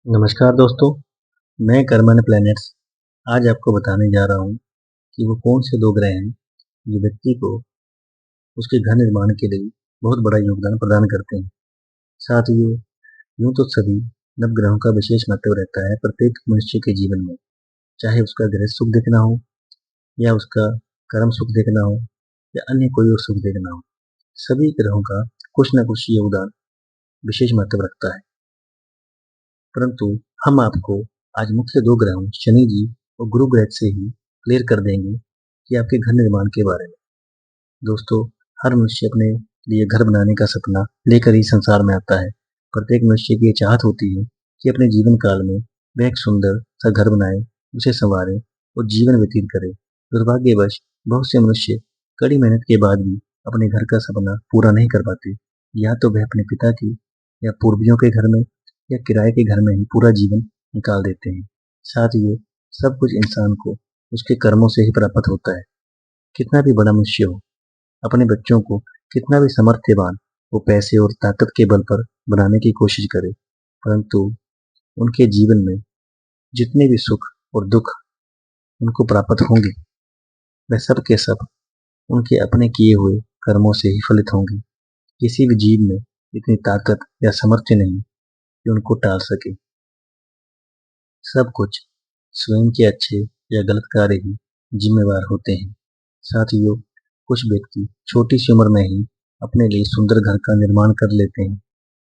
नमस्कार दोस्तों, मैं कर्मन प्लैनेट्स आज आपको बताने जा रहा हूँ कि वो कौन से 2 ग्रह हैं जो व्यक्ति को उसके घर निर्माण के लिए बहुत बड़ा योगदान प्रदान करते हैं। साथियों, यूँ तो सभी नवग्रहों का विशेष महत्व रहता है प्रत्येक मनुष्य के जीवन में, चाहे उसका गृह सुख देखना हो या उसका कर्म सुख देखना हो या अन्य कोई और सुख देखना हो। सभी ग्रहों का कुछ न कुछ योगदान विशेष महत्व रखता है। परंतु हम आपको आज मुख्य 2 ग्रहों शनि जी और गुरु ग्रह से ही क्लियर कर देंगे कि आपके घर निर्माण के बारे में। दोस्तों, हर मनुष्य अपने लिए घर बनाने का सपना लेकर ही संसार में आता है। प्रत्येक मनुष्य की ये चाहत होती है कि अपने जीवन काल में वह एक सुंदर सा घर बनाए, उसे संवारे और जीवन व्यतीत करे। दुर्भाग्यवश बहुत से मनुष्य कड़ी मेहनत के बाद भी अपने घर का सपना पूरा नहीं कर पाते। या तो वह अपने पिता की या पूर्वजों के घर में या किराए के घर में ही पूरा जीवन निकाल देते हैं। साथ ही सब कुछ इंसान को उसके कर्मों से ही प्राप्त होता है। कितना भी बड़ा मनुष्य हो, अपने बच्चों को कितना भी सामर्थ्यवान वो पैसे और ताकत के बल पर बनाने की कोशिश करे, परंतु उनके जीवन में जितने भी सुख और दुख उनको प्राप्त होंगे, वह सब के सब उनके अपने किए हुए कर्मों से ही फलित होंगे। किसी भी जीव में इतनी ताकत या सामर्थ्य नहीं कि उनको टाल सके। सब कुछ स्वयं के अच्छे या गलत कार्य ही जिम्मेवार होते हैं। साथियों, कुछ व्यक्ति छोटी सी उम्र में ही अपने लिए सुंदर घर का निर्माण कर लेते हैं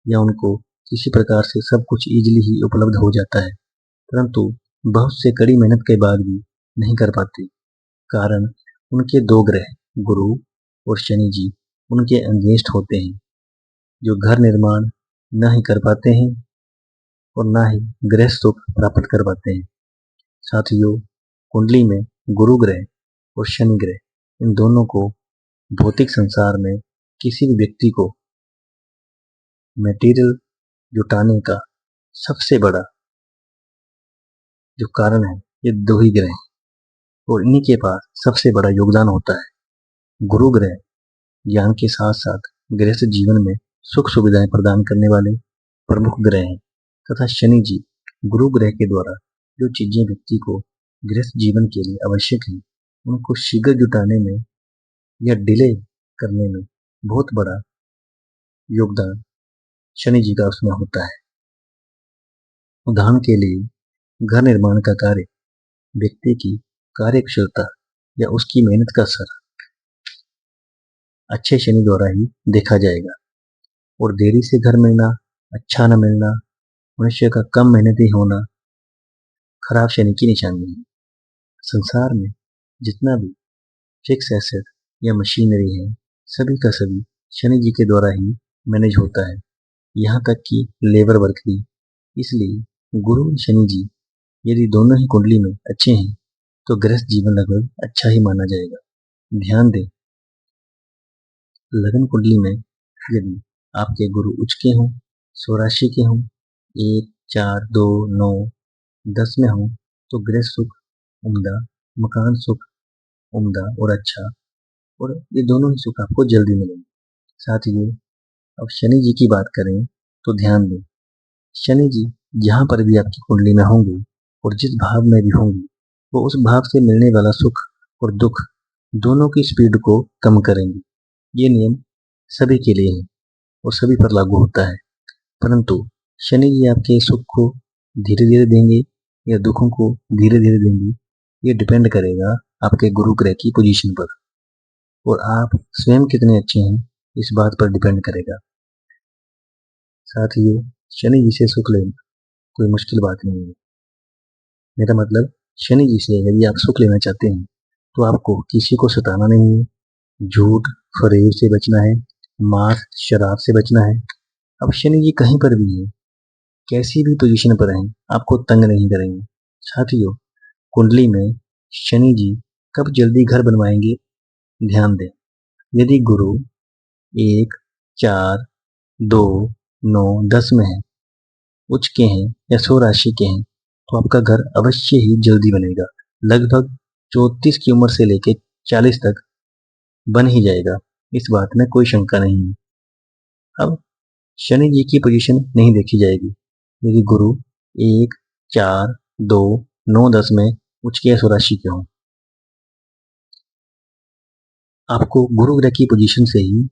या उनको किसी प्रकार से सब कुछ इजीली ही उपलब्ध हो जाता है, परंतु बहुत से कड़ी मेहनत के बाद भी नहीं कर पाते। कारण उनके 2 ग्रह गुरु और शनि जी उनके अगेंस्ट होते हैं, जो घर निर्माण न ही कर पाते हैं और ना ही गृह सुख प्राप्त कर पाते हैं। साथियों, कुंडली में गुरु ग्रह और शनि ग्रह इन दोनों को भौतिक संसार में किसी भी व्यक्ति को मटेरियल जुटाने का सबसे बड़ा जो कारण है, ये 2 ही ग्रह हैं और इन्हीं के पास सबसे बड़ा योगदान होता है। गुरु ग्रह ज्ञान के साथ साथ गृहस्थ जीवन में सुख सुविधाएं प्रदान करने वाले प्रमुख ग्रह हैं तथा शनि जी गुरु ग्रह के द्वारा जो चीजें व्यक्ति को गृहस्थ जीवन के लिए आवश्यक हैं, उनको शीघ्र जुटाने में या डिले करने में बहुत बड़ा योगदान शनि जी का उसमें होता है। उदाहरण के लिए, घर निर्माण का कार्य व्यक्ति की कार्यकुशलता या उसकी मेहनत का असर अच्छे शनि द्वारा ही देखा जाएगा और देरी से घर मिलना, अच्छा न मिलना, मनुष्य का कम मेहनती होना खराब शनि की निशानी है। संसार में जितना भी फिक्स एसेट या मशीनरी है, सभी का सभी शनि जी के द्वारा ही मैनेज होता है, यहाँ तक कि लेबर वर्क भी। इसलिए गुरु और शनि जी यदि दोनों ही कुंडली में अच्छे हैं तो गृहस्थ जीवन लगभग अच्छा ही माना जाएगा। ध्यान दें, लगन कुंडली में यदि आपके गुरु उच्च के हों, स्वराशि के हों, 1, 4, 2, 9, 10 में हों तो गृह सुख उम्दा, मकान सुख उम्दा और अच्छा, और ये दोनों ही सुख आपको जल्दी मिलेंगे। साथ ही अब शनि जी की बात करें तो ध्यान दें, शनि जी जहाँ पर भी आपकी कुंडली में होंगे और जिस भाव में भी होंगे, वो उस भाव से मिलने वाला सुख और दुख दोनों की स्पीड को कम करेंगे। ये नियम सभी के लिए है और सभी पर लागू होता है, परंतु शनि जी आपके सुख को धीरे धीरे देंगे या दुखों को धीरे धीरे देंगे, ये डिपेंड करेगा आपके गुरु ग्रह की पोजीशन पर और आप स्वयं कितने अच्छे हैं इस बात पर डिपेंड करेगा। साथियों, शनि जी से सुख लेना कोई मुश्किल बात नहीं है। मेरा मतलब, शनि जी से यदि आप सुख लेना चाहते हैं तो आपको किसी को सताना नहीं है, झूठ फरेब से बचना है, मांस शराब से बचना है। अब शनि जी कहीं पर भी है, कैसी भी पोजीशन पर हैं, आपको तंग नहीं करेंगे। साथियों, कुंडली में शनि जी कब जल्दी घर बनवाएंगे, ध्यान दें। यदि गुरु 1, 4, 2, 9, 10 में है, उच्च के हैं या सौ राशि के हैं, तो आपका घर अवश्य ही जल्दी बनेगा। लगभग 34 की उम्र से लेकर 40 तक बन ही जाएगा, इस बात में कोई शंका नहीं है। अब शनि जी की पोजीशन नहीं देखी जाएगी। यदि गुरु 1, 4, 2, 9, 10 में उच्च की असुर राशि के हों। आपको गुरु ग्रह की पोजीशन से ही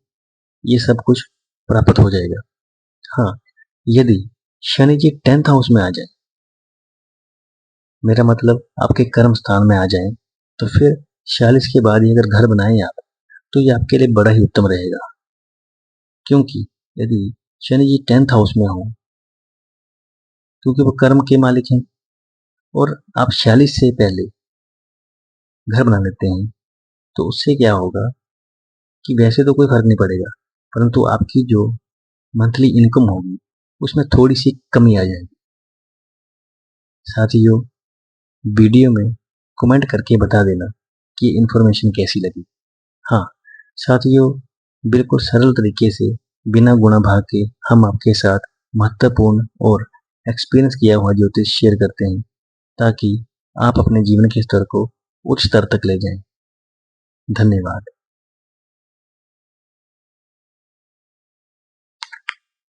ये सब कुछ प्राप्त हो जाएगा। हाँ, यदि शनि जी 10th हाउस में आ जाए, मेरा मतलब आपके कर्म स्थान में आ जाए, तो फिर 46 के बाद ही अगर घर बनाएं आप, तो ये आपके लिए बड़ा ही उत्तम रहेगा। क्योंकि यदि शनि जी 10th हाउस में हो, क्योंकि वो कर्म के मालिक हैं, और आप 46 से पहले घर बना लेते हैं, तो उससे क्या होगा कि वैसे तो कोई फर्क नहीं पड़ेगा, परंतु आपकी जो मंथली इनकम होगी उसमें थोड़ी सी कमी आ जाएगी। साथियों, वीडियो में कमेंट करके बता देना कि इन्फॉर्मेशन कैसी लगी। हाँ साथियों, बिल्कुल सरल तरीके से बिना गुणा भाग के हम आपके साथ महत्वपूर्ण और एक्सपीरियंस किया हुआ ज्योतिष शेयर करते हैं, ताकि आप अपने जीवन के स्तर को उच्च स्तर तक ले जाएं। धन्यवाद।